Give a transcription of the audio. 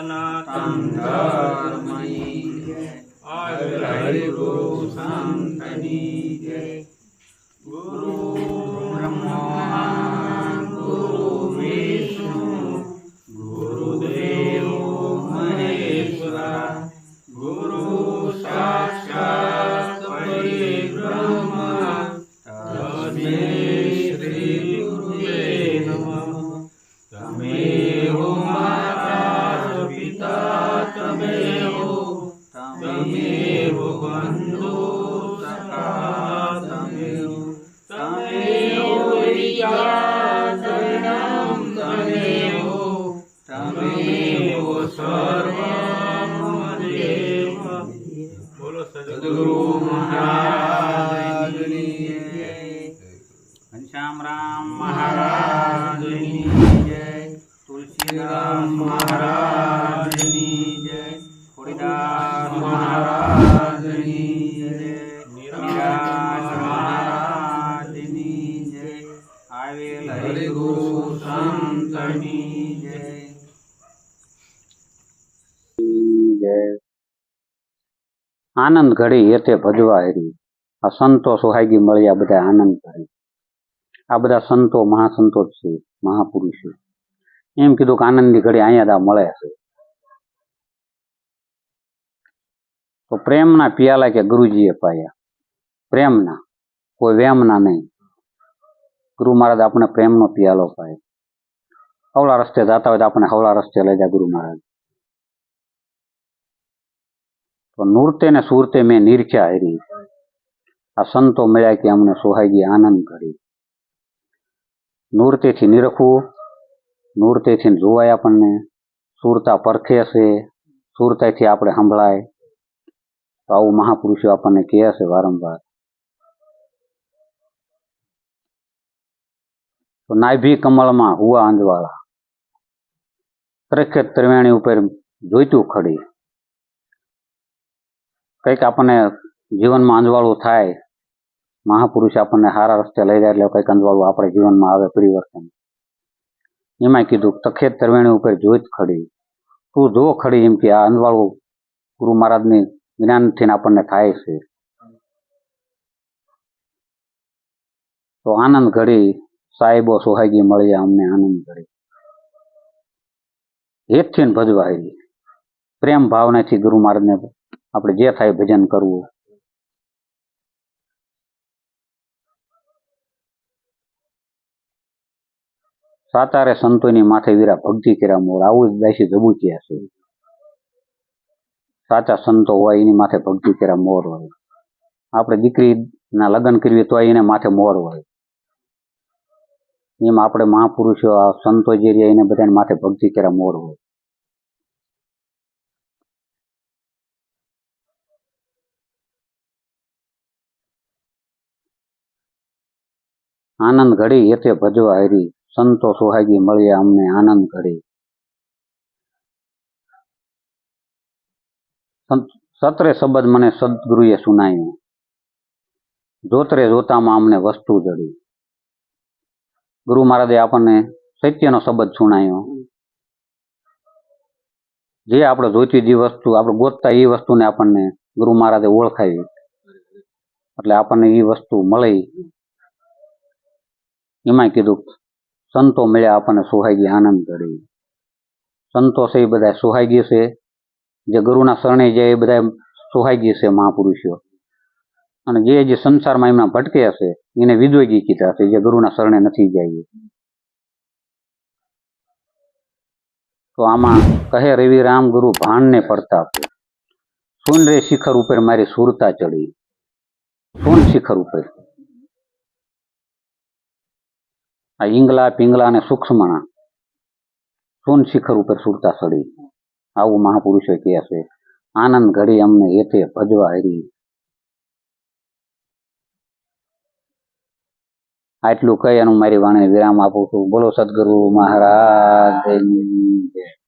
સનાતન ધર્મની જય હરિ ગુરુ સંતની જય ગુરુ બ્રહ્મા ગુરુ વિષ્ણુ ગુરુદેવ મહેશ્વરા ગુરુ સાક્ષાત પરિબ્રહ્મ તસ્મૈ શ્રી ગુરુવે નમઃ તમેવ માતા પિતા તમેવ બંધુ સખા તમેવ વિદ્યાધરણં તમેવ સર્વં દેવ બોલો સદગુરુ મહારાજની જય ઘનશ્યામ રામ મહારાજની જય તુલસીદાસ મહારાજની જય ખોડીદાસ મહારાજની જય નિરાજ મહારાજની જય આવેલ હરિ ગુરુ સંતની જય આનંદ ઘડી એતે ભજવા હરી આ સંતો સોહાગી મળ્યા બધા આનંદ ઘડી આ બધા સંતો મહાસંતો જ છે મહાપુરુષો એમ કીધું કે આનંદની ઘડી અહીંયા જ મળે છે તો પ્રેમના પિયાલા કે ગુરુજીએ પાયા પ્રેમના કોઈ વેમના નહીં ગુરુ મહારાજ આપણે પ્રેમનો પિયાલો પાય હવળા રસ્તે જતા હોય તો આપણે હવળા રસ્તે લઈ જાય ગુરુ મહારાજ તો નૂરતે ને સુરતે મેં નિરખ્યા હરી આ સંતો મળ્યા કે અમને સોહાગી આનંદ ઘડી નૂરતેથી નિરખવું નૂરતેથી જોવાય આપણને સુરતા પરખે છે સુરતાથી આપણે સંભળાય તો આવું મહાપુરુષો આપણને કહે છે વારંવાર તો નાભી કમળમાં હુવા આંજવાળા ત્રખે ત્રિવેણી ઉપર જોઈતું ખડી કંઈક આપણને જીવનમાં અંજવાળું થાય મહાપુરુષ આપણને સારા રસ્તે લઈ જાય એટલે કંઈક અંજવાળું આપણે જીવનમાં આવે પરિવર્તન એમાં કીધું તખેત ત્રિવેણી ઉપર જોઈત ખડી તું જો ખડી એમ કે આ અંજવાળું ગુરુ મહારાજની જ્ઞાનથી આપણને થાય છે તો આનંદ ઘડી સાહેબો સોહાગી મળ્યા અમને આનંદ ઘડી હેતથી ભજવા હરી પ્રેમ ભાવનાથી ગુરુ મહારાજને આપણે જે થાય ભજન કરવું સાતારે સંતોની માથે વીરા ભક્તિ કર્યા મોર આવું જ દાસી જબુચ્યા છે સાચા સંતો હોય એની માથે ભક્તિ કર્યા મોર હોય આપણે દીકરીના લગ્ન કરવી તો એને માથે મોર હોય એમાં આપણે મહાપુરુષો આ સંતો જે રહ્યા એને બધાને માથે ભક્તિ કર્યા મોર હોય આનંદ ઘડી એતે ભજવા હરી સંતો સોહાગી મળ્યા અમને આનંદ ઘડી સત્રે શબ્દ મને સદગુરુએ સુનાયો જોતરે જોતામાં અમને વસ્તુ જડી ગુરુ મહારાજે આપણને સત્યનો શબ્દ સુનાયો જે આપણે જોઈતી જે વસ્તુ આપણે ગોતતા એ વસ્તુને આપણને ગુરુ મહારાજે ઓળખાવી એટલે આપણને એ વસ્તુ મળી એમાં કીધું સંતો મળ્યા આપણને સોહાગી આનંદ ઘડી સંતો છે એ બધા સોહાગી છે જે ગુરુના શરણે જાય એ બધા સોહાગી છે મહાપુરુષો અને જે સંસારમાં એમના ભટકે હશે એને વિદ્વેગી કીધા છે જે ગુરુના શરણે નથી જાય તો આમાં કહે રવિ રામ ગુરુ ભાણને પ્રતાપ સુન રે શિખર ઉપર મારી સુરતા ચડી સુન શિખર ઉપર આ ઈંગલા પિંગલા અને સૂક્ષ્મણા સુન શિખર ઉપર સુરતા ચડી આવું મહાપુરુષો કહે છે આનંદ ઘડી અમને એતે ભજવા હરી આટલું કહી અને મારી વાણી વિરામ આપું છું બોલો સદગુરુ મહારાજ જય